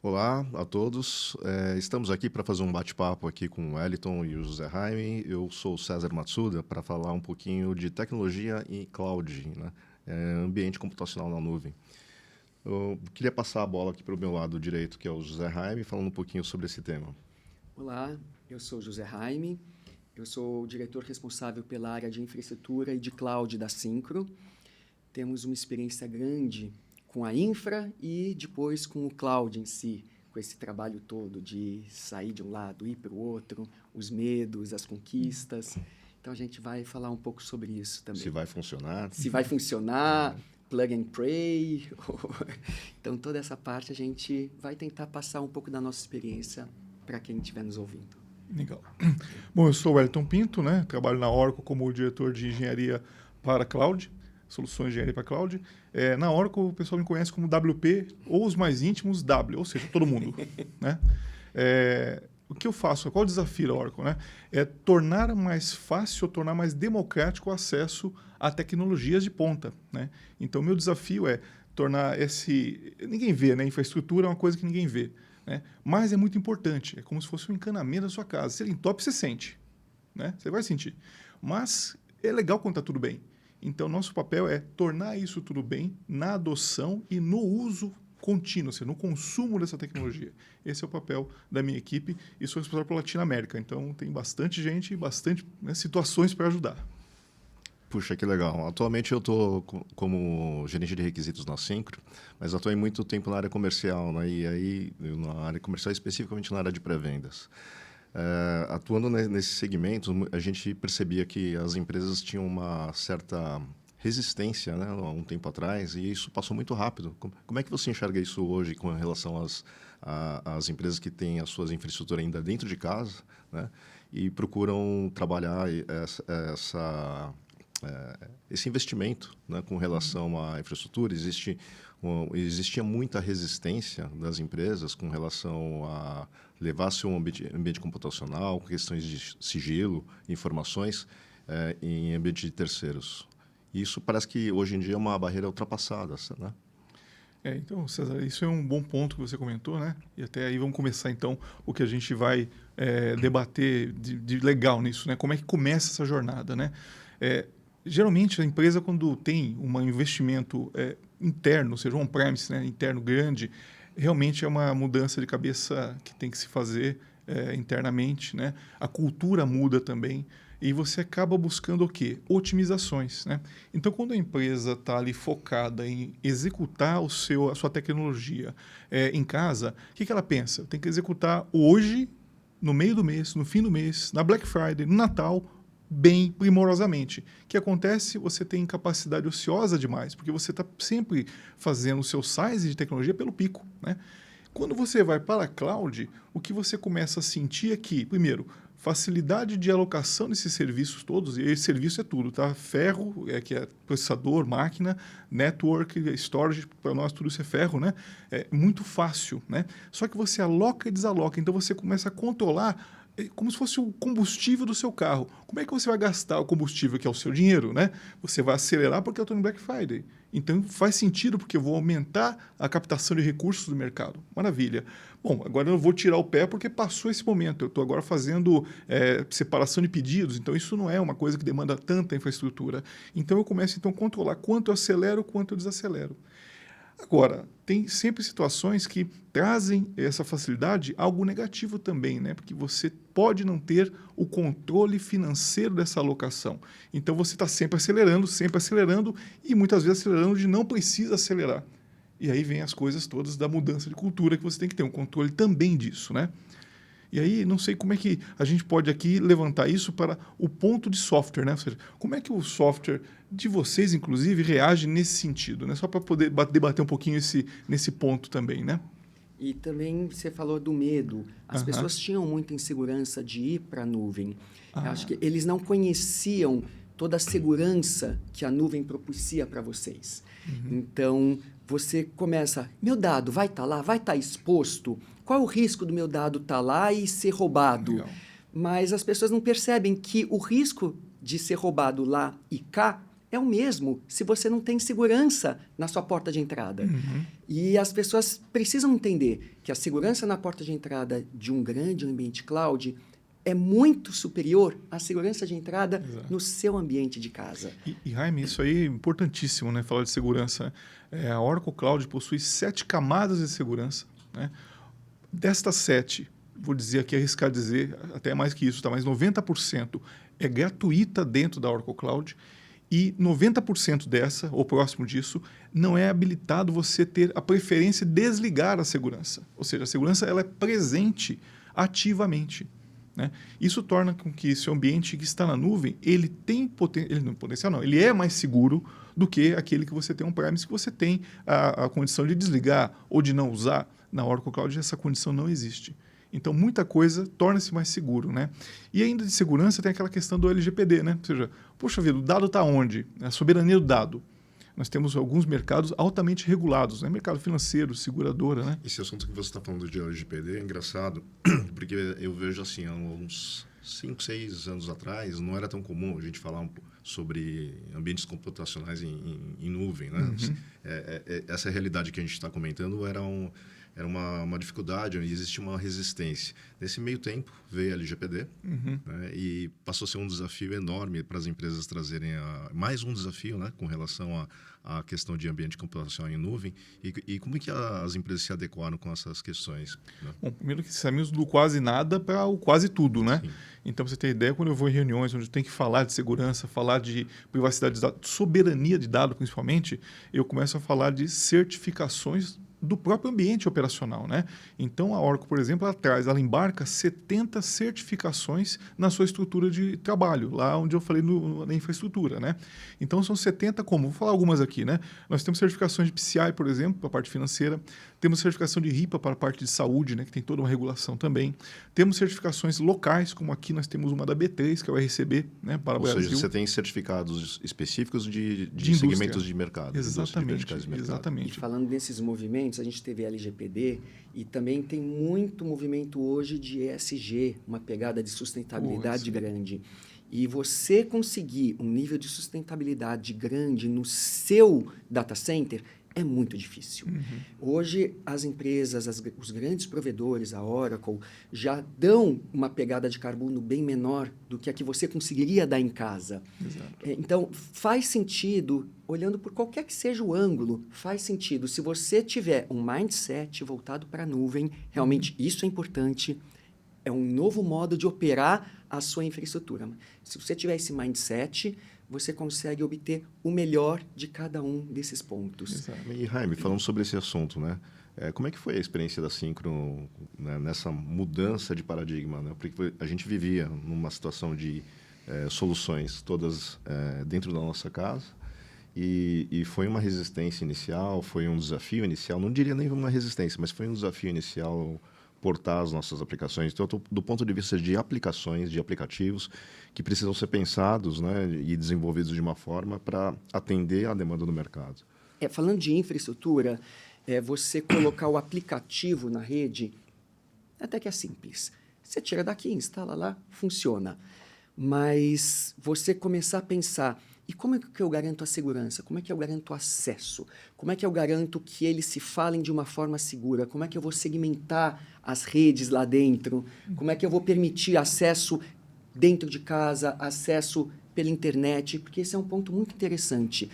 Olá a todos. Estamos aqui para fazer um bate-papo aqui com o Wellington e o José Jaime. Eu sou o César Matsuda para falar um pouquinho de tecnologia e cloud, né? Ambiente computacional na nuvem. Eu queria passar a bola aqui para o meu lado direito, que é o José Jaime, falando um pouquinho sobre esse tema. Olá, eu sou José Jaime, eu sou o diretor responsável pela área de infraestrutura e de cloud da Syncro. Temos uma experiência grande com a infra e depois com o cloud em si, com esse trabalho todo de sair de um lado, ir para o outro, os medos, as conquistas. Então a gente vai falar um pouco sobre isso também. Se vai funcionar. Se vai funcionar, plug and play. Então toda essa parte a gente vai tentar passar um pouco da nossa experiência para quem estiver nos ouvindo. Legal. Bom, eu sou o Wellington Pinto, né? Trabalho na Oracle como diretor de engenharia para cloud, soluções de engenharia para cloud. Na Oracle, o pessoal me conhece como WP, ou os mais íntimos, W, ou seja, todo mundo. Né? O que eu faço? Qual o desafio da Oracle? Né? É tornar mais fácil, tornar mais democrático o acesso a tecnologias de ponta. Né? Então, meu desafio é tornar esse... Ninguém vê, né? Infraestrutura é uma coisa que ninguém vê. Né? Mas é muito importante, é como se fosse um encanamento da sua casa. Se ele entope, você sente, né? Você vai sentir. Mas é legal quando está tudo bem. Então, nosso papel é tornar isso tudo bem na adoção e no uso contínuo, ou seja, no consumo dessa tecnologia. Esse é o papel da minha equipe e sou responsável pela Latinoamérica. Então, tem bastante gente e bastante situações para ajudar. Puxa, que legal. Atualmente eu estou como gerente de requisitos na Syncro, mas atuei muito tempo na área comercial, né? E aí na área comercial, especificamente na área de pré-vendas. Atuando nesse segmento, a gente percebia que as empresas tinham uma certa resistência, né, há um tempo atrás, e isso passou muito rápido. Como é que você enxerga isso hoje com relação às empresas que têm as suas infraestruturas ainda dentro de casa, né, e procuram trabalhar esse investimento, né, com relação à infraestrutura? Existia muita resistência das empresas com relação a levar seu ambiente computacional, questões de sigilo, informações, em ambiente de terceiros. Isso parece que hoje em dia é uma barreira ultrapassada, né? Então, César, isso é um bom ponto que você comentou, né? E até aí vamos começar, então, o que a gente vai debater de legal nisso, né? Como é que começa essa jornada, né? Geralmente, a empresa, quando tem um investimento interno, ou seja, um on-premise, né, interno grande, realmente é uma mudança de cabeça que tem que se fazer internamente, né? A cultura muda também e você acaba buscando o quê? Otimizações, né? Então, quando a empresa está ali focada em executar a sua tecnologia em casa, o que ela pensa? Tem que executar hoje, no meio do mês, no fim do mês, na Black Friday, no Natal, bem primorosamente. O que acontece? Você tem capacidade ociosa demais, porque você está sempre fazendo o seu size de tecnologia pelo pico, né? Quando você vai para a cloud, o que você começa a sentir é que, primeiro, facilidade de alocação desses serviços todos, e esse serviço é tudo, tá? Ferro, que é processador, máquina, network, storage, para nós tudo isso é ferro, né? É muito fácil, né? Só que você aloca e desaloca, então você começa a controlar como se fosse o combustível do seu carro. Como é que você vai gastar o combustível, que é o seu dinheiro, né? Você vai acelerar porque eu estou no Black Friday. Então, faz sentido porque eu vou aumentar a captação de recursos do mercado. Maravilha. Bom, agora eu vou tirar o pé porque passou esse momento. Eu estou agora fazendo separação de pedidos, então isso não é uma coisa que demanda tanta infraestrutura. Então, eu começo então, a controlar quanto eu acelero, quanto eu desacelero. Agora, tem sempre situações que trazem essa facilidade algo negativo também, né? Porque você pode não ter o controle financeiro dessa alocação. Então, você está sempre acelerando e muitas vezes acelerando de não precisa acelerar. E aí vem as coisas todas da mudança de cultura que você tem que ter um controle também disso, né? E aí, não sei como é que a gente pode aqui levantar isso para o ponto de software, né? Ou seja, como é que o software de vocês, inclusive, reage nesse sentido, né? Só para poder debater um pouquinho nesse ponto também, né? E também você falou do medo. As pessoas tinham muita insegurança de ir para a nuvem. Eu acho que eles não conheciam toda a segurança que a nuvem propicia para vocês. Então, você começa, meu dado vai estar lá, vai estar exposto? Qual é o risco do meu dado estar lá e ser roubado? Legal. Mas as pessoas não percebem que o risco de ser roubado lá e cá é o mesmo se você não tem segurança na sua porta de entrada. E as pessoas precisam entender que a segurança na porta de entrada de um grande ambiente cloud é muito superior à segurança de entrada no seu ambiente de casa. E Jaime, isso aí é importantíssimo, né? Falar de segurança. A Oracle Cloud possui 7 camadas de segurança, né? Destas 7, vou dizer aqui, arriscar dizer, até mais que isso, tá? Mas 90% é gratuita dentro da Oracle Cloud e 90% dessa, ou próximo disso, não é habilitado você ter a preferência de desligar a segurança. Ou seja, a segurança ela é presente ativamente, né? Isso torna com que esse ambiente que está na nuvem, ele tem potencial, não, ele é mais seguro do que aquele que você tem on-premise, que você tem a condição de desligar ou de não usar. Na Oracle Cloud essa condição não existe. Então, muita coisa torna-se mais seguro, né? E ainda de segurança tem aquela questão do LGPD, né? Ou seja, poxa vida, o dado está onde? A soberania do dado. Nós temos alguns mercados altamente regulados, né? Mercado financeiro, seguradora, né? Esse assunto que você está falando de LGPD é engraçado, porque eu vejo assim, há uns 5, 6 anos atrás, não era tão comum a gente falar sobre ambientes computacionais em nuvem, né? Essa realidade que a gente está comentando era uma dificuldade, existia uma resistência. Nesse meio tempo, veio a LGPD, né, e passou a ser um desafio enorme para as empresas trazerem mais um desafio, né, com relação à questão de ambiente computacional em nuvem. E como é que as empresas se adequaram com essas questões? Né? Bom, primeiro que saímos do quase nada para o quase tudo, né? Sim. Então, para você ter ideia, quando eu vou em reuniões onde tem que falar de segurança, falar de privacidade de dados, soberania de dados principalmente, eu começo a falar de certificações do próprio ambiente operacional, né? Então, a Oracle, por exemplo, ela embarca 70 certificações na sua estrutura de trabalho, lá onde eu falei na infraestrutura, né? Então, são 70 como? Vou falar algumas aqui, né? Nós temos certificações de PCI, por exemplo, para a parte financeira. Temos certificação de RIPA para a parte de saúde, né? Que tem toda uma regulação também. Temos certificações locais, como aqui nós temos uma da B3, que é o RCB, né? Para o Brasil. Ou seja, você tem certificados específicos de indústria. segmentos de mercado. Exatamente, de mercado. exatamente. E falando desses movimentos, a gente teve a LGPD e também tem muito movimento hoje de ESG, uma pegada de sustentabilidade grande. E você conseguir um nível de sustentabilidade grande no seu data center é muito difícil. Hoje, as empresas, os grandes provedores, a Oracle, já dão uma pegada de carbono bem menor do que a que você conseguiria dar em casa. Exato. Então, faz sentido, olhando por qualquer que seja o ângulo, faz sentido. Se você tiver um mindset voltado para a nuvem, realmente isso é importante, é um novo modo de operar a sua infraestrutura. Se você tiver esse mindset, você consegue obter o melhor de cada um desses pontos. Exato. E, Jaime, falando sobre esse assunto, né? Como é que foi a experiência da Syncro, né, nessa mudança de paradigma? Né? Porque a gente vivia numa situação de soluções todas dentro da nossa casa e foi uma resistência inicial, foi um desafio inicial, não diria nem uma resistência, mas foi um desafio inicial portar as nossas aplicações. Então, do ponto de vista de aplicações, de aplicativos que precisam ser pensados, né, e desenvolvidos de uma forma para atender à demanda do mercado. Falando de infraestrutura, você colocar o aplicativo na rede, até que é simples. Você tira daqui, instala lá, funciona. Mas você começar a pensar, e como é que eu garanto a segurança? Como é que eu garanto o acesso? Como é que eu garanto que eles se falem de uma forma segura? Como é que eu vou segmentar as redes lá dentro? Como é que eu vou permitir acesso dentro de casa, acesso pela internet? Porque esse é um ponto muito interessante.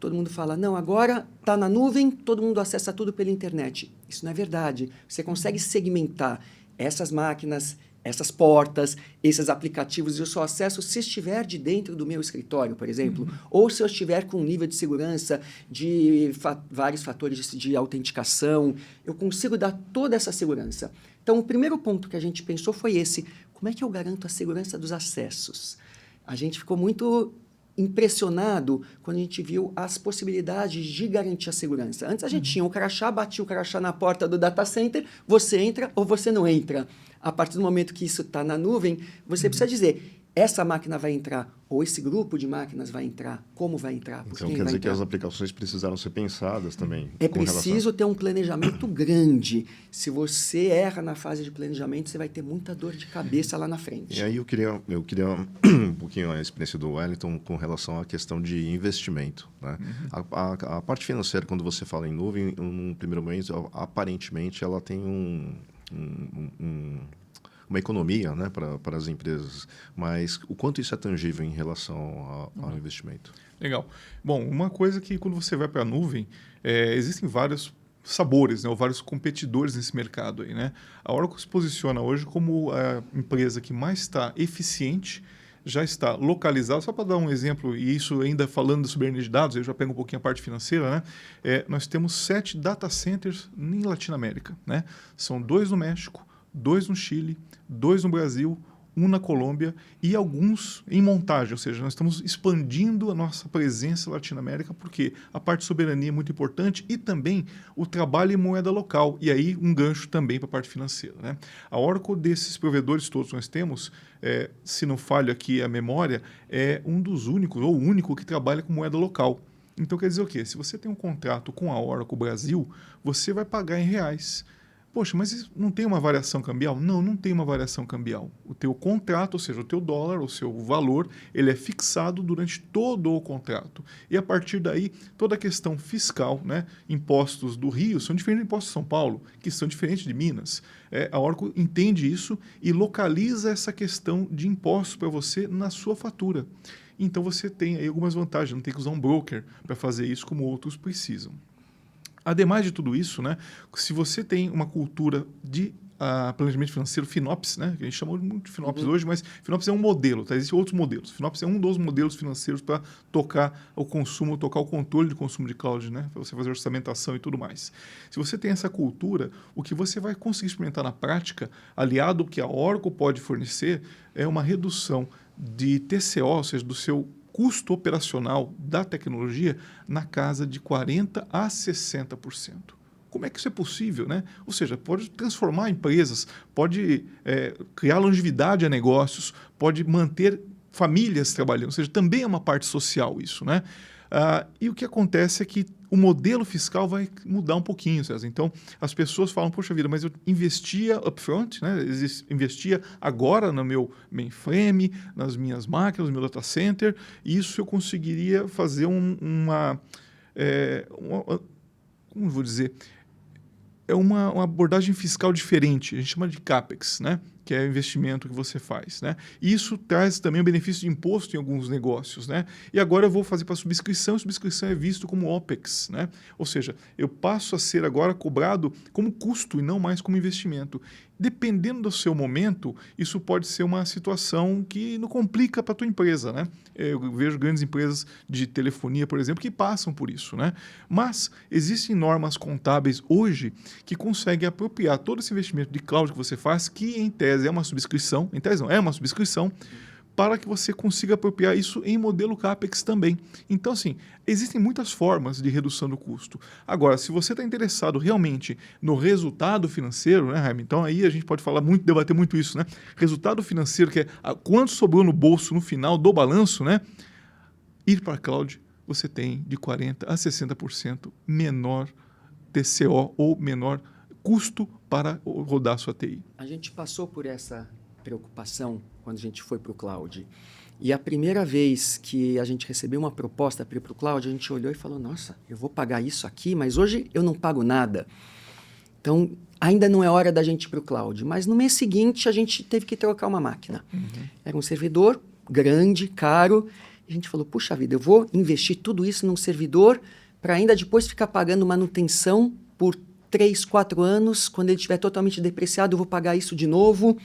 Todo mundo fala, não, agora está na nuvem, todo mundo acessa tudo pela internet. Isso não é verdade. Você consegue segmentar essas máquinas, essas portas, esses aplicativos, eu só acesso se estiver de dentro do meu escritório, por exemplo, ou se eu estiver com um nível de segurança de vários fatores de autenticação, eu consigo dar toda essa segurança. Então, o primeiro ponto que a gente pensou foi esse, como é que eu garanto a segurança dos acessos? A gente ficou muito impressionado quando a gente viu as possibilidades de garantir a segurança. Antes a gente tinha um crachá, batia o crachá na porta do data center, você entra ou você não entra. A partir do momento que isso está na nuvem, você precisa dizer, essa máquina vai entrar, ou esse grupo de máquinas vai entrar, como vai entrar, por Então quem quer vai dizer que entrar. as aplicações precisaram ser pensadas também. É com relação- preciso ter um planejamento grande. Se você erra na fase de planejamento, você vai ter muita dor de cabeça lá na frente. E aí eu queria um pouquinho a experiência do Wellington com relação à questão de investimento, né? A parte financeira, quando você fala em nuvem, num primeiro momento, aparentemente, ela tem uma economia, né, para as empresas, mas o quanto isso é tangível em relação ao investimento? Legal. Bom, uma coisa que quando você vai para a nuvem, existem vários sabores, né, ou vários competidores nesse mercado aí, né? A Oracle se posiciona hoje como a empresa que mais está eficiente, já está localizada. Só para dar um exemplo, e isso ainda falando sobre a de dados, eu já pego um pouquinho a parte financeira, né? Nós temos 7 data centers em Latinoamérica, né? São 2 no México, 2 no Chile, 2 no Brasil, 1 na Colômbia e alguns em montagem, ou seja, nós estamos expandindo a nossa presença na Latinoamérica porque a parte de soberania é muito importante e também o trabalho em moeda local, e aí um gancho também para a parte financeira, né? A Oracle, desses provedores todos que nós temos, se não falho aqui a memória, é um dos únicos, ou o único que trabalha com moeda local. Então quer dizer o quê? Se você tem um contrato com a Oracle Brasil, você vai pagar em reais. Poxa, mas isso não tem uma variação cambial? Não, não tem uma variação cambial. O teu contrato, ou seja, o teu dólar, o seu valor, ele é fixado durante todo o contrato. E a partir daí, toda a questão fiscal, né? Impostos do Rio são diferentes dos impostos de São Paulo, que são diferentes de Minas. A Oracle entende isso e localiza essa questão de impostos para você na sua fatura. Então você tem aí algumas vantagens, não tem que usar um broker para fazer isso como outros precisam. Ademais de tudo isso, né, se você tem uma cultura de planejamento financeiro, FinOps, né, que a gente chama muito de FinOps hoje, mas FinOps é um modelo, tá? Existem outros modelos. FinOps é um dos modelos financeiros para tocar o consumo, tocar o controle de consumo de cloud, né, para você fazer orçamentação e tudo mais. Se você tem essa cultura, o que você vai conseguir experimentar na prática, aliado ao que a Oracle pode fornecer, é uma redução de TCO, ou seja, do seu custo operacional da tecnologia na casa de 40% a 60%. Como é que isso é possível, né? Ou seja, pode transformar empresas, pode criar longevidade a negócios, pode manter famílias trabalhando, ou seja, também é uma parte social isso, né? E o que acontece é que o modelo fiscal vai mudar um pouquinho, César. Então, as pessoas falam, poxa vida, mas eu investia upfront, né? Investia agora no meu mainframe, nas minhas máquinas, no meu data center, e isso eu conseguiria fazer como eu vou dizer? É uma abordagem fiscal diferente, a gente chama de CAPEX, né? Que é o investimento que você faz, né? E isso traz também o benefício de imposto em alguns negócios, né? E agora eu vou fazer para subscrição é visto como OPEX, né? Ou seja, eu passo a ser agora cobrado como custo e não mais como investimento. Dependendo do seu momento, isso pode ser uma situação que não complica para a tua empresa, né? Eu vejo grandes empresas de telefonia, por exemplo, que passam por isso, né? Mas existem normas contábeis hoje que conseguem apropriar todo esse investimento de cloud que você faz, que em tese é uma subscrição, em tese não, é uma subscrição, para que você consiga apropriar isso em modelo CAPEX também. Então, assim, existem muitas formas de redução do custo. Agora, se você está interessado realmente no resultado financeiro, né, Jaime? Então, aí a gente pode falar muito, debater muito isso, né? Resultado financeiro, que é quanto sobrou no bolso no final do balanço, né? Ir para a cloud, você tem de 40% a 60% menor TCO ou menor custo para rodar a sua TI. A gente passou por essa preocupação quando a gente foi para o cloud. E a primeira vez que a gente recebeu uma proposta para ir para o cloud, a gente olhou e falou, nossa, eu vou pagar isso aqui, mas hoje eu não pago nada. Então, ainda não é hora da gente ir para o cloud. Mas no mês seguinte, a gente teve que trocar uma máquina. Era um servidor grande, caro. E a gente falou, puxa vida, eu vou investir tudo isso num servidor para ainda depois ficar pagando manutenção por 3, 4 anos, quando ele estiver totalmente depreciado, eu vou pagar isso de novo.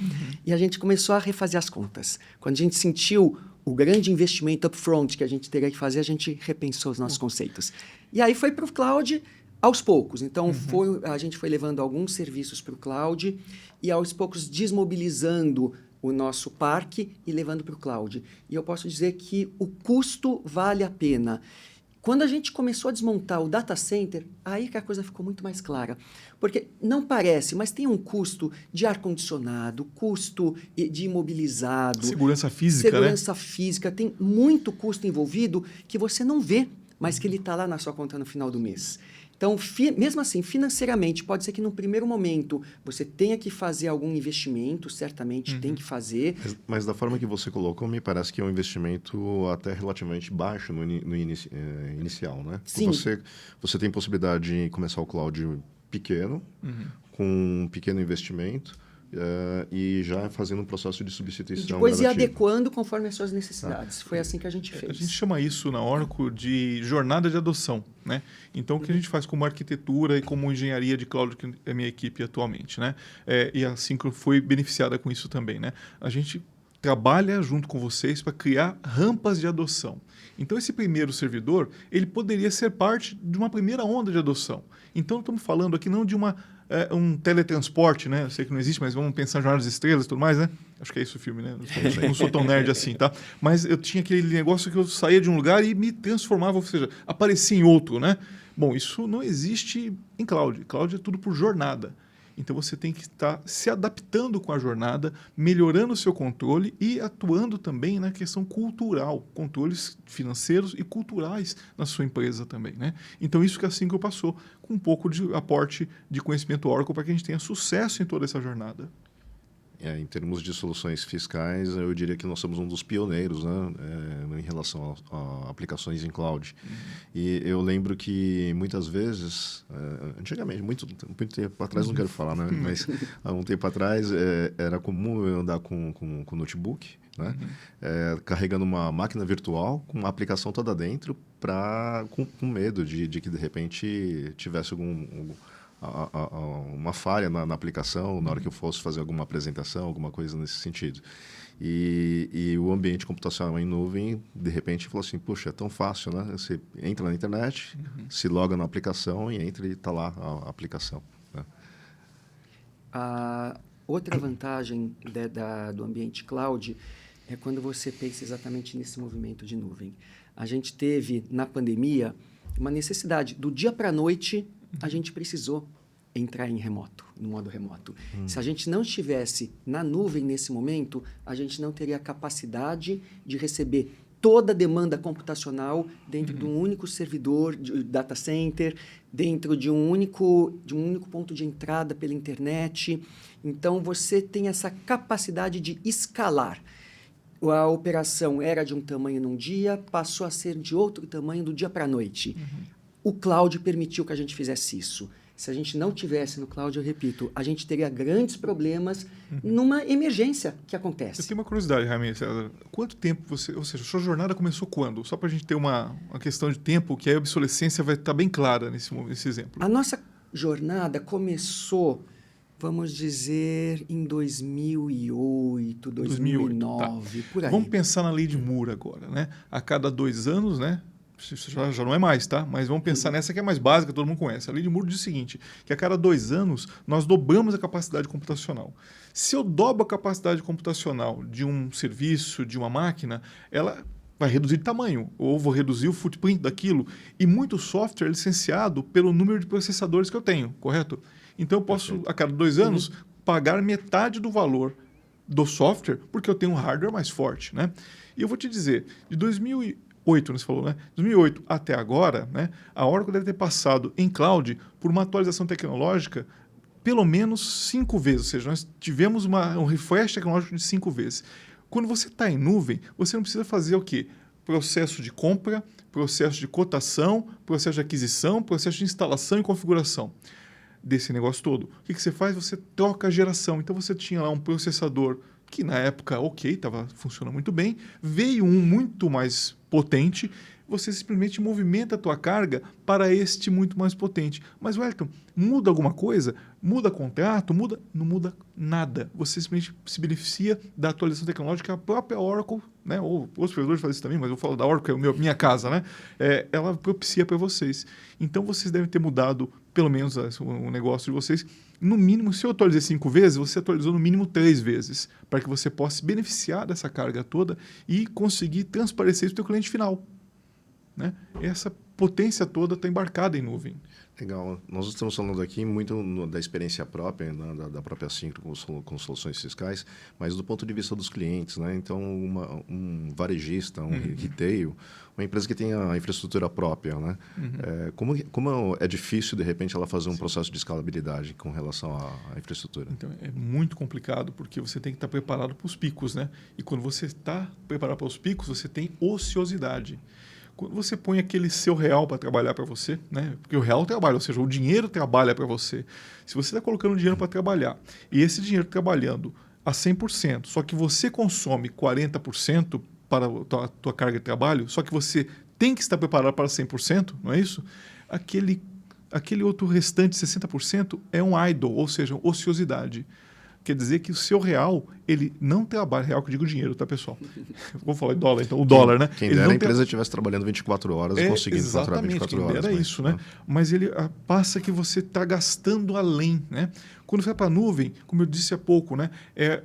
E a gente começou a refazer as contas. Quando a gente sentiu o grande investimento upfront que a gente teria que fazer, a gente repensou os nossos conceitos. E aí foi para o cloud aos poucos. Então, a gente foi levando alguns serviços para o cloud e aos poucos desmobilizando o nosso parque e levando para o cloud. E eu posso dizer que o custo vale a pena. Quando a gente começou a desmontar o data center, aí que a coisa ficou muito mais clara. Porque não parece, mas tem um custo de ar-condicionado, custo de imobilizado. Segurança física, segurança física, tem muito custo envolvido que você não vê, mas que ele está lá na sua conta no final do mês. Então, mesmo assim, financeiramente, pode ser que num primeiro momento você tenha que fazer algum investimento, certamente tem que fazer. Mas da forma que você colocou, me parece que é um investimento até relativamente baixo no inicial, né? Sim. Você tem possibilidade de começar o cloud pequeno, com um pequeno investimento, e já fazendo um processo de substituição. E depois ir gradativo. adequando conforme as suas necessidades. Foi assim que a gente fez. A gente chama isso na Oracle de jornada de adoção, né? Então, o que a gente faz como arquitetura e como engenharia de cloud, que é a minha equipe atualmente, né? E a Syncro foi beneficiada com isso também, né? A gente trabalha junto com vocês para criar rampas de adoção. Então, esse primeiro servidor, ele poderia ser parte de uma primeira onda de adoção. Então, estamos falando aqui não de um teletransporte, né? Eu sei que não existe, mas vamos pensar em Jornada das Estrelas e tudo mais, né? Acho que é esse o filme, né? Não sou tão nerd assim, tá? Mas eu tinha aquele negócio que eu saía de um lugar e me transformava, ou seja, aparecia em outro, né? Bom, isso não existe em cloud. Cloud é tudo por jornada. Então, você tem que estar se adaptando com a jornada, melhorando o seu controle e atuando também na questão cultural, controles financeiros e culturais na sua empresa também, né? Então, isso que a Syncro passou, com um pouco de aporte de conhecimento Oracle para que a gente tenha sucesso em toda essa jornada. Em termos de soluções fiscais, eu diria que nós somos um dos pioneiros, né, em relação a aplicações em cloud. E eu lembro que muitas vezes, antigamente, muito tempo atrás, não quero falar, né, mas há um tempo atrás era comum eu andar com notebook, né, carregando uma máquina virtual com uma aplicação toda dentro, com medo de que de repente tivesse uma falha na aplicação na hora que eu fosse fazer alguma apresentação, alguma coisa nesse sentido. E o ambiente computacional em nuvem, de repente, falou assim, puxa, é tão fácil, né? Você entra na internet, se loga na aplicação e entra e está lá a aplicação. Né? A outra vantagem do ambiente cloud é quando você pensa exatamente nesse movimento de nuvem. A gente teve, na pandemia, uma necessidade. Do dia para a noite, a gente precisou entrar no modo remoto. Se a gente não estivesse na nuvem nesse momento, a gente não teria a capacidade de receber toda a demanda computacional dentro de um único servidor, de data center, dentro de um único ponto de entrada pela internet. Então, você tem essa capacidade de escalar. A operação era de um tamanho num dia, passou a ser de outro tamanho do dia para a noite. O cloud permitiu que a gente fizesse isso. Se a gente não tivesse no cloud, eu repito, a gente teria grandes problemas numa emergência que acontece. Eu tenho uma curiosidade, Jaime, César. Quanto tempo ou seja, a sua jornada começou quando? Só para a gente ter uma questão de tempo, que a obsolescência vai estar bem clara nesse exemplo. A nossa jornada começou, vamos dizer, em 2008, 2009, tá. por aí. Vamos pensar na lei de Moore agora, né? A cada 2 anos, né? Já não é mais, tá? Mas vamos pensar nessa que é mais básica, todo mundo conhece. A lei de Moore diz o seguinte, que a cada 2 anos nós dobramos a capacidade computacional. Se eu dobro a capacidade computacional de um serviço, de uma máquina, ela vai reduzir de tamanho, ou vou reduzir o footprint daquilo. E muito software é licenciado pelo número de processadores que eu tenho, correto? Então eu posso, a cada 2 anos, pagar metade do valor do software, porque eu tenho um hardware mais forte, né? E eu vou te dizer, de 2008, você falou, né? 2008 até agora, né? A Oracle deve ter passado em cloud por uma atualização tecnológica pelo menos 5 vezes. Ou seja, nós tivemos um refresh tecnológico de 5 vezes. Quando você está em nuvem, você não precisa fazer o quê? Processo de compra, processo de cotação, processo de aquisição, processo de instalação e configuração desse negócio todo. O que você faz? Você troca a geração. Então, você tinha lá um processador que na época, estava funcionando muito bem, veio um muito mais potente, você simplesmente movimenta a tua carga para este muito mais potente. Mas, Wellington, muda alguma coisa? Muda contrato? Não muda nada. Você simplesmente se beneficia da atualização tecnológica que a própria Oracle, né, ou os provedores fazem isso também, mas eu falo da Oracle, é minha casa, né, ela propicia para vocês. Então, vocês devem ter mudado, pelo menos, o negócio de vocês. No mínimo, se eu atualizei 5 vezes, você atualizou no mínimo 3 vezes, para que você possa se beneficiar dessa carga toda e conseguir transparecer isso para o teu cliente final. né? Essa potência toda está embarcada em nuvem. Legal. Nós estamos falando aqui muito da experiência própria, né, da própria Syncro com soluções fiscais, mas do ponto de vista dos clientes, né? Então, um varejista, um retail, uma empresa que tem a infraestrutura própria, né? Como é difícil, de repente, ela fazer um processo de escalabilidade com relação à infraestrutura? Então, é muito complicado, porque você tem que estar preparado para os picos, né? E quando você está preparado para os picos, você tem ociosidade. Quando você põe aquele seu real para trabalhar para você, né? Porque o real trabalha, ou seja, o dinheiro trabalha para você. Se você está colocando dinheiro para trabalhar e esse dinheiro trabalhando a 100%, só que você consome 40% para a tua carga de trabalho, só que você tem que estar preparado para 100%, não é isso? Aquele outro restante 60% é um idle, ou seja, ociosidade. Quer dizer que o seu real, ele não trabalha, real que eu digo dinheiro, tá, pessoal? Vou falar em dólar, então, o dólar, né? Quem dera a empresa estivesse trabalhando 24 horas e conseguindo faturar 24 horas. Era isso, né? Mas ele passa que você está gastando além, né? Quando você vai para a nuvem, como eu disse há pouco, né?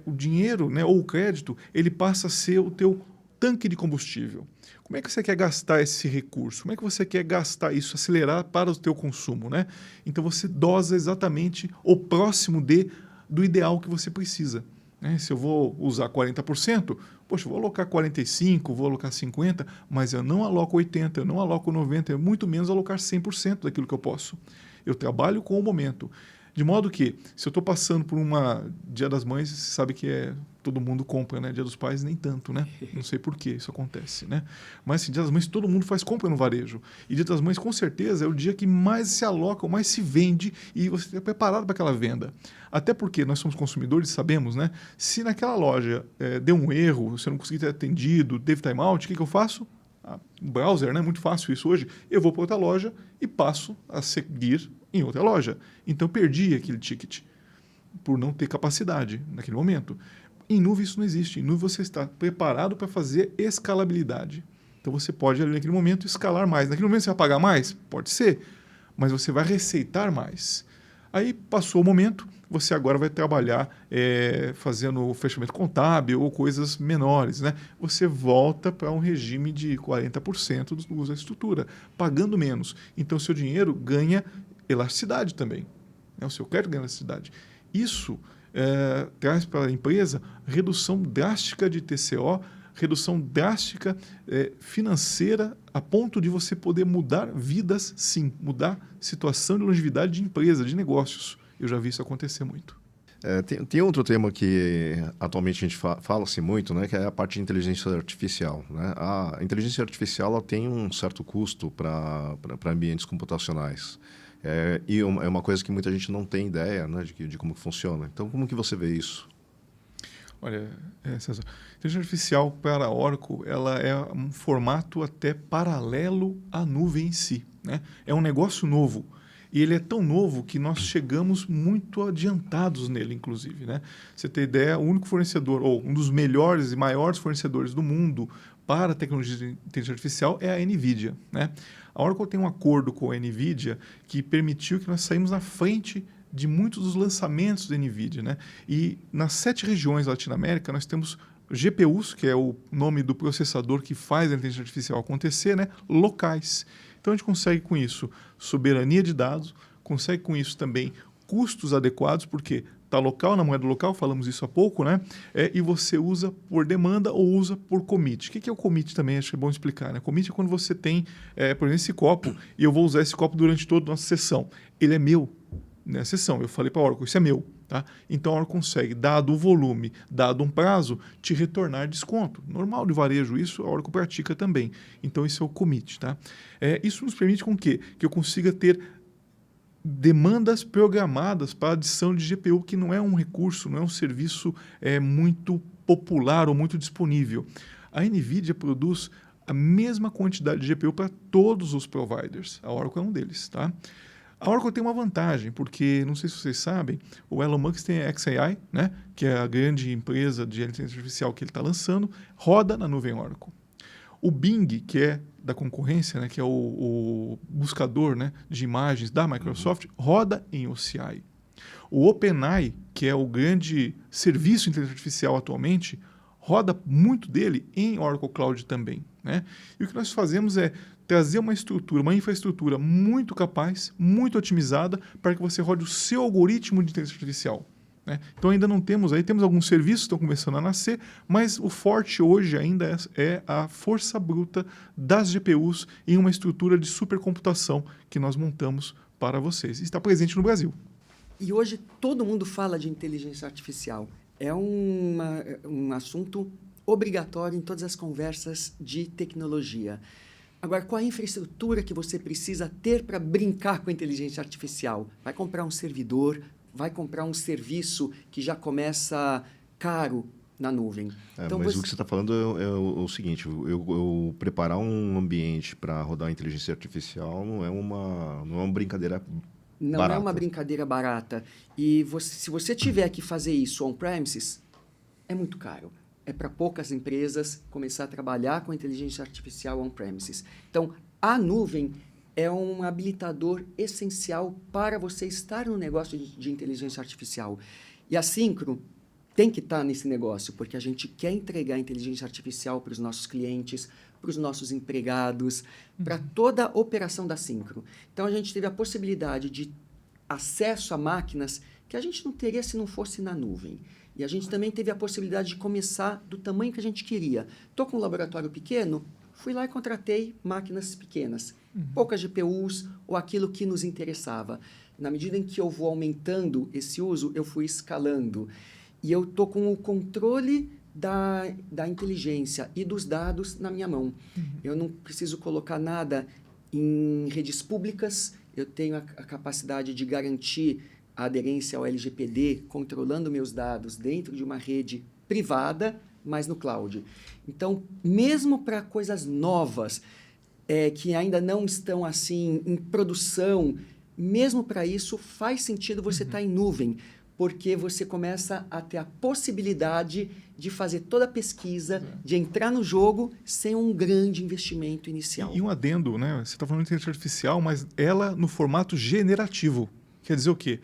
O dinheiro, né, ou o crédito, ele passa a ser o teu tanque de combustível. Como é que você quer gastar esse recurso? Como é que você quer gastar isso, acelerar para o teu consumo, né? Então você dosa exatamente o próximo do ideal que você precisa, né? Se eu vou usar 40%, poxa, eu vou alocar 45%, vou alocar 50%, mas eu não aloco 80%, eu não aloco 90%, eu muito menos alocar 100% daquilo que eu posso. Eu trabalho com o momento. De modo que, se eu estou passando por uma Dia das Mães, você sabe que todo mundo compra, né? Dia dos Pais, nem tanto, né? Não sei por que isso acontece, né? Mas, assim, Dia das Mães, todo mundo faz compra no varejo. E Dia das Mães, com certeza, é o dia que mais se aloca, mais se vende e você está preparado para aquela venda. Até porque nós somos consumidores e sabemos, né? Se naquela loja deu um erro, se eu não consegui ter atendido, teve timeout, o que eu faço? Browser, né? Muito fácil isso hoje. Eu vou para outra loja e passo a seguir em outra loja. Então, perdi aquele ticket por não ter capacidade naquele momento. Em nuvem isso não existe. Em nuvem você está preparado para fazer escalabilidade. Então, você pode, ali naquele momento, escalar mais. Naquele momento você vai pagar mais? Pode ser. Mas você vai receitar mais. Aí, passou o momento, você agora vai trabalhar fazendo o fechamento contábil ou coisas menores, né? Você volta para um regime de 40% do uso da estrutura, pagando menos. Então, o seu dinheiro ganha elasticidade também, né? O seu crédito ganha elasticidade. Isso traz para a empresa redução drástica de TCO, redução drástica financeira, a ponto de você poder mudar vidas, sim, mudar situação de longevidade de empresa, de negócios. Eu já vi isso acontecer muito. Tem outro tema que atualmente a gente fala-se muito, né, que é a parte de inteligência artificial, né? A inteligência artificial ela tem um certo custo para ambientes computacionais. E é uma coisa que muita gente não tem ideia, né, de como funciona. Então, como que você vê isso? Olha, César, a inteligência artificial para a Oracle ela é um formato até paralelo à nuvem em si, né? É um negócio novo. E ele é tão novo que nós chegamos muito adiantados nele, inclusive, né? Você tem ideia, o único fornecedor, ou um dos melhores e maiores fornecedores do mundo para a tecnologia de inteligência artificial é a NVIDIA, né? A Oracle tem um acordo com a NVIDIA que permitiu que nós saímos na frente de muitos dos lançamentos da NVIDIA, né? E nas 7 regiões da Latinoamérica nós temos GPUs, que é o nome do processador que faz a inteligência artificial acontecer, né? Locais. Então a gente consegue com isso soberania de dados, consegue com isso também custos adequados, porque está local, na moeda local, falamos isso há pouco, né? E você usa por demanda ou usa por commit. O que é o commit também? Acho que é bom explicar, né? Commit é quando você tem, por exemplo, esse copo, e eu vou usar esse copo durante toda a nossa sessão. Ele é meu nessa sessão. Eu falei para a Oracle, isso é meu. Tá? Então a Oracle consegue, dado o volume, dado um prazo, te retornar desconto. Normal de varejo, isso a Oracle pratica também. Então isso é o commit. Tá? Isso nos permite com que eu consiga ter demandas programadas para adição de GPU, que não é um recurso, não é um serviço muito popular ou muito disponível. A NVIDIA produz a mesma quantidade de GPU para todos os providers. A Oracle é um deles. Tá? A Oracle tem uma vantagem, porque, não sei se vocês sabem, o Elon Musk tem a xAI, né, que é a grande empresa de inteligência artificial que ele está lançando, roda na nuvem Oracle. O Bing, que é da concorrência, né, que é o buscador, né, de imagens da Microsoft, roda em OCI. O OpenAI, que é o grande serviço de inteligência artificial atualmente, roda muito dele em Oracle Cloud também, né? E o que nós fazemos é trazer uma estrutura, uma infraestrutura muito capaz, muito otimizada, para que você rode o seu algoritmo de inteligência artificial. Né? Então ainda não temos aí, temos alguns serviços que estão começando a nascer, mas o forte hoje ainda é a força bruta das GPUs em uma estrutura de supercomputação que nós montamos para vocês. Está presente no Brasil. E hoje todo mundo fala de inteligência artificial. É um assunto obrigatório em todas as conversas de tecnologia. Agora, qual a infraestrutura que você precisa ter para brincar com a inteligência artificial? Vai comprar um servidor, vai comprar um serviço que já começa caro na nuvem. Então, mas o que você está falando é o seguinte, eu preparar um ambiente para rodar a inteligência artificial não é uma brincadeira não barata. É uma brincadeira barata. E se você tiver que fazer isso on-premises, é muito caro. É para poucas empresas começar a trabalhar com inteligência artificial on-premises. Então, a nuvem é um habilitador essencial para você estar no negócio de inteligência artificial. E a Syncro tem que estar nesse negócio, porque a gente quer entregar inteligência artificial para os nossos clientes, para os nossos empregados, para toda a operação da Syncro. Então, a gente teve a possibilidade de acesso a máquinas que a gente não teria se não fosse na nuvem. E a gente também teve a possibilidade de começar do tamanho que a gente queria. Estou com um laboratório pequeno, fui lá e contratei máquinas pequenas. Poucas GPUs ou aquilo que nos interessava. Na medida em que eu vou aumentando esse uso, eu fui escalando. E eu estou com o controle da inteligência e dos dados na minha mão. Eu não preciso colocar nada em redes públicas, eu tenho a capacidade de garantir a aderência ao LGPD, controlando meus dados dentro de uma rede privada, mas no cloud. Então, mesmo para coisas novas, que ainda não estão assim em produção, mesmo para isso faz sentido você estar em nuvem, porque você começa a ter a possibilidade de fazer toda a pesquisa, de entrar no jogo sem um grande investimento inicial. E um adendo, né? Você está falando de inteligência artificial, mas ela no formato generativo. Quer dizer o quê?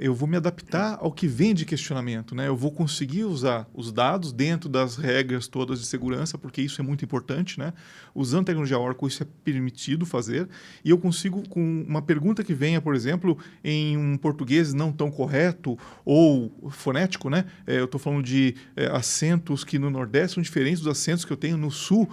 Eu vou me adaptar ao que vem de questionamento, né? Eu vou conseguir usar os dados dentro das regras todas de segurança, porque isso é muito importante, né? Usando a tecnologia Oracle, isso é permitido fazer. E eu consigo, com uma pergunta que venha, por exemplo, em um português não tão correto ou fonético, né? Eu estou falando de acentos que no Nordeste são diferentes dos acentos que eu tenho no Sul.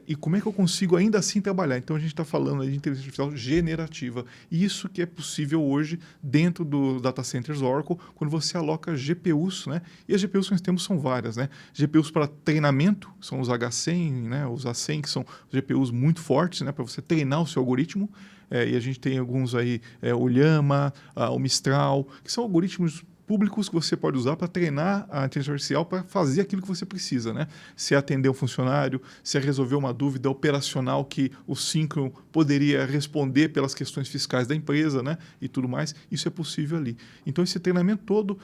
E como é que eu consigo ainda assim trabalhar? Então, a gente está falando aí de inteligência artificial generativa. Isso que é possível hoje dentro do data centers Oracle, quando você aloca GPUs, né? E as GPUs que nós temos são várias, né? GPUs para treinamento, são os H100, né? Os A100, que são GPUs muito fortes, né? Para você treinar o seu algoritmo. E a gente tem alguns aí, o Llama, o Mistral, que são algoritmos públicos que você pode usar para treinar a inteligência artificial para fazer aquilo que você precisa, né? Se é atender um funcionário, se é resolver uma dúvida operacional que o Syncro poderia responder pelas questões fiscais da empresa, né? E tudo mais, isso é possível ali. Então, esse treinamento todo,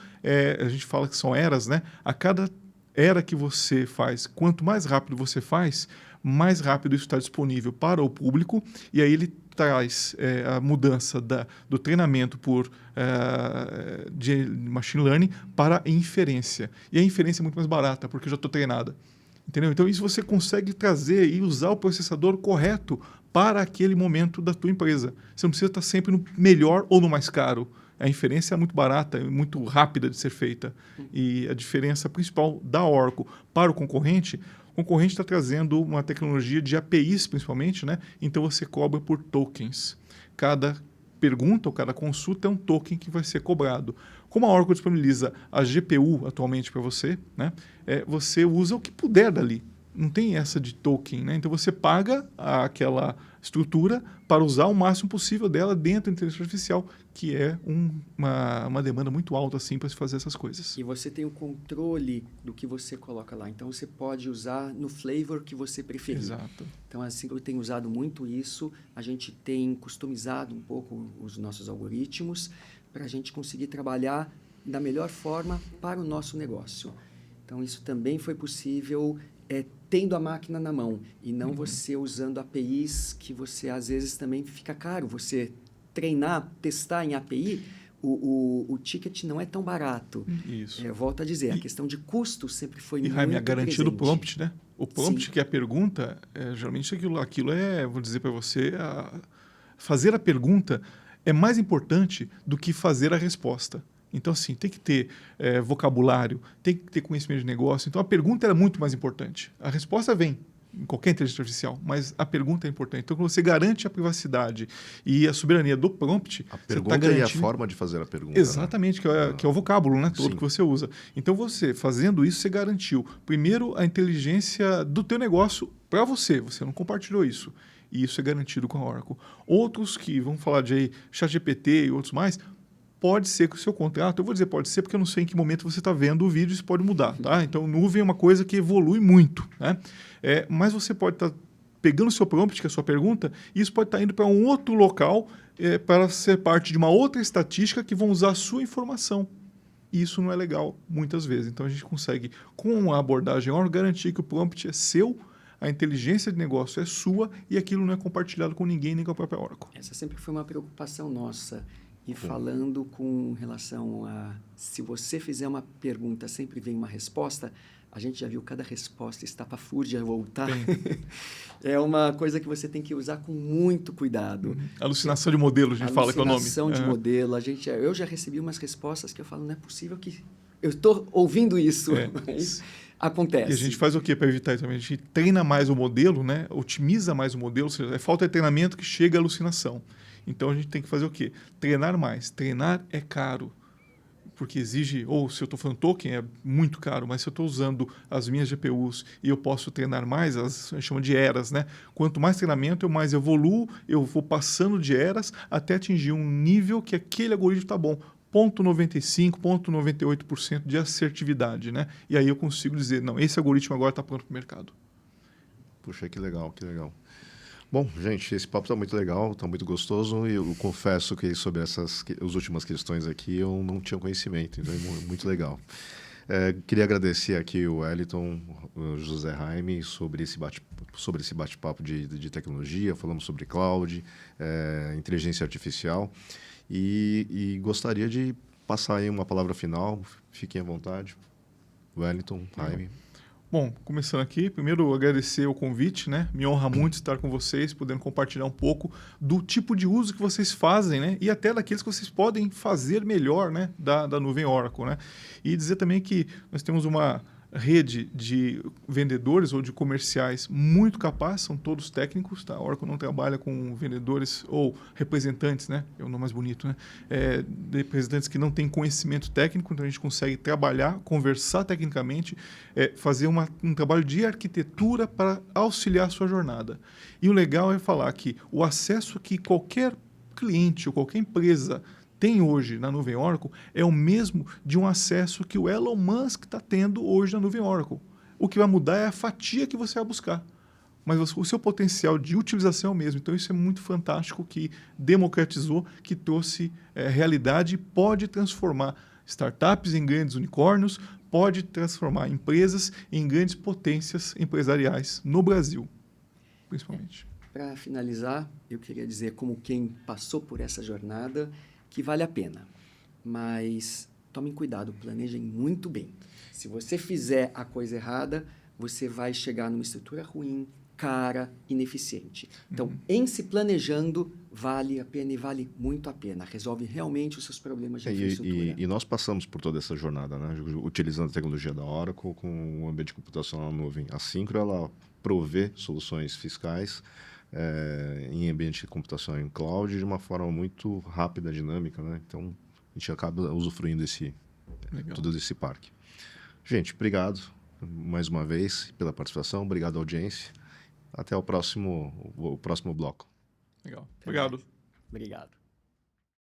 a gente fala que são eras, né? A cada era que você faz, quanto mais rápido você faz, mais rápido isso está disponível para o público, e aí ele traz a mudança do treinamento de machine learning para a inferência. E a inferência é muito mais barata, porque eu já estou treinada. Entendeu? Então, isso você consegue trazer e usar o processador correto para aquele momento da tua empresa. Você não precisa estar sempre no melhor ou no mais caro. A inferência é muito barata, é muito rápida de ser feita. E a diferença principal da Oracle para o concorrente está trazendo uma tecnologia de APIs, principalmente, né? Então, você cobra por tokens. Cada pergunta ou cada consulta é um token que vai ser cobrado. Como a Oracle disponibiliza a GPU atualmente para você, né? Você usa o que puder dali. Não tem essa de token, né? Então, você paga aquela estrutura para usar o máximo possível dela dentro da inteligência artificial, que é uma demanda muito alta assim, para se fazer essas coisas. E você tem o controle do que você coloca lá. Então, você pode usar no flavor que você preferir. Exato. Então, assim, eu tenho usado muito isso. A gente tem customizado um pouco os nossos algoritmos para a gente conseguir trabalhar da melhor forma para o nosso negócio. Então, isso também foi possível tendo a máquina na mão e não você usando APIs que você, às vezes, também fica caro. Você treinar, testar em API, o ticket não é tão barato. Isso. Volto a dizer, a questão de custo sempre foi muito Jaime, a garantia do presente. prompt, né? O prompt, Sim. que é a pergunta, geralmente aquilo é, vou dizer para você, fazer a pergunta é mais importante do que fazer a resposta. Então, assim, tem que ter vocabulário, tem que ter conhecimento de negócio. Então, a pergunta era muito mais importante. A resposta vem em qualquer inteligência artificial, mas a pergunta é importante. Então, quando você garante a privacidade e a soberania do prompt, A você pergunta está e a garantindo... forma de fazer a pergunta. Exatamente, que é o vocábulo, né, todo Sim. que você usa. Então, você, fazendo isso, você garantiu, primeiro, a inteligência do teu negócio para você. Você não compartilhou isso. E isso é garantido com a Oracle. Outros que, vamos falar de aí, ChatGPT e outros mais, pode ser que o seu contrato, eu vou dizer pode ser porque eu não sei em que momento você está vendo o vídeo, isso pode mudar, tá? Então, nuvem é uma coisa que evolui muito, né? Mas você pode estar pegando o seu prompt, que é a sua pergunta, e isso pode estar indo para um outro local para ser parte de uma outra estatística que vão usar a sua informação. E isso não é legal, muitas vezes. Então, a gente consegue, com a abordagem Oracle, garantir que o prompt é seu, a inteligência de negócio é sua e aquilo não é compartilhado com ninguém, nem com a própria Oracle. Essa sempre foi uma preocupação nossa. E falando com relação a... Se você fizer uma pergunta, sempre vem uma resposta, a gente já viu cada resposta estapafúrdia voltar. É uma coisa que você tem que usar com muito cuidado. Alucinação de modelo, a gente fala que é o nome. Alucinação de modelo. Eu já recebi umas respostas que eu falo, não é possível que... Eu estou ouvindo isso, mas acontece. E a gente faz o quê para evitar isso também? A gente treina mais o modelo, né? Otimiza mais o modelo, ou seja, é falta de treinamento que chega à alucinação. Então, a gente tem que fazer o quê? Treinar mais. Treinar é caro, porque exige... Ou se eu estou falando token, é muito caro, mas se eu estou usando as minhas GPUs e eu posso treinar mais, a gente chama de eras, né? Quanto mais treinamento, eu mais evoluo, eu vou passando de eras até atingir um nível que aquele algoritmo está bom. 0,95%, 0,98% de assertividade, né? E aí eu consigo dizer, não, esse algoritmo agora está pronto para o mercado. Puxa, que legal, que legal. Bom, gente, esse papo está muito legal, está muito gostoso e eu confesso que sobre as últimas questões aqui eu não tinha conhecimento, então é muito legal. Queria agradecer aqui o Wellington, o José Jaime, sobre esse bate-papo de tecnologia, falamos sobre cloud, inteligência artificial e gostaria de passar aí uma palavra final, fiquem à vontade. Wellington, Jaime. Bom, começando aqui, primeiro agradecer o convite, né? Me honra muito estar com vocês, podendo compartilhar um pouco do tipo de uso que vocês fazem, né? E até daqueles que vocês podem fazer melhor, né? Da nuvem Oracle, né? E dizer também que nós temos uma rede de vendedores ou de comerciais muito capazes, são todos técnicos, tá? A Oracle não trabalha com vendedores ou representantes, né? É o nome mais bonito, né? Representantes que não têm conhecimento técnico, então a gente consegue trabalhar, conversar tecnicamente, fazer um trabalho de arquitetura para auxiliar a sua jornada. E o legal é falar que o acesso que qualquer cliente ou qualquer empresa tem hoje na nuvem Oracle é o mesmo de um acesso que o Elon Musk está tendo hoje na nuvem Oracle. O que vai mudar é a fatia que você vai buscar. Mas o seu potencial de utilização é o mesmo. Então, isso é muito fantástico, que democratizou, que trouxe realidade e pode transformar startups em grandes unicórnios, pode transformar empresas em grandes potências empresariais no Brasil, principalmente. Para finalizar, eu queria dizer, como quem passou por essa jornada, que vale a pena, mas tomem cuidado, planejem muito bem. Se você fizer a coisa errada, você vai chegar numa estrutura ruim, cara, ineficiente. Então, em se planejando, vale a pena e vale muito a pena. Resolve realmente os seus problemas de infraestrutura. E nós passamos por toda essa jornada, né? Utilizando a tecnologia da Oracle com o ambiente de computação na nuvem. A Syncro, ela provê soluções fiscais em ambiente de computação em cloud de uma forma muito rápida, dinâmica, né? Então, a gente acaba usufruindo todo esse parque. Gente, obrigado mais uma vez pela participação, obrigado à audiência. Até o próximo bloco. Legal. Obrigado. Obrigado.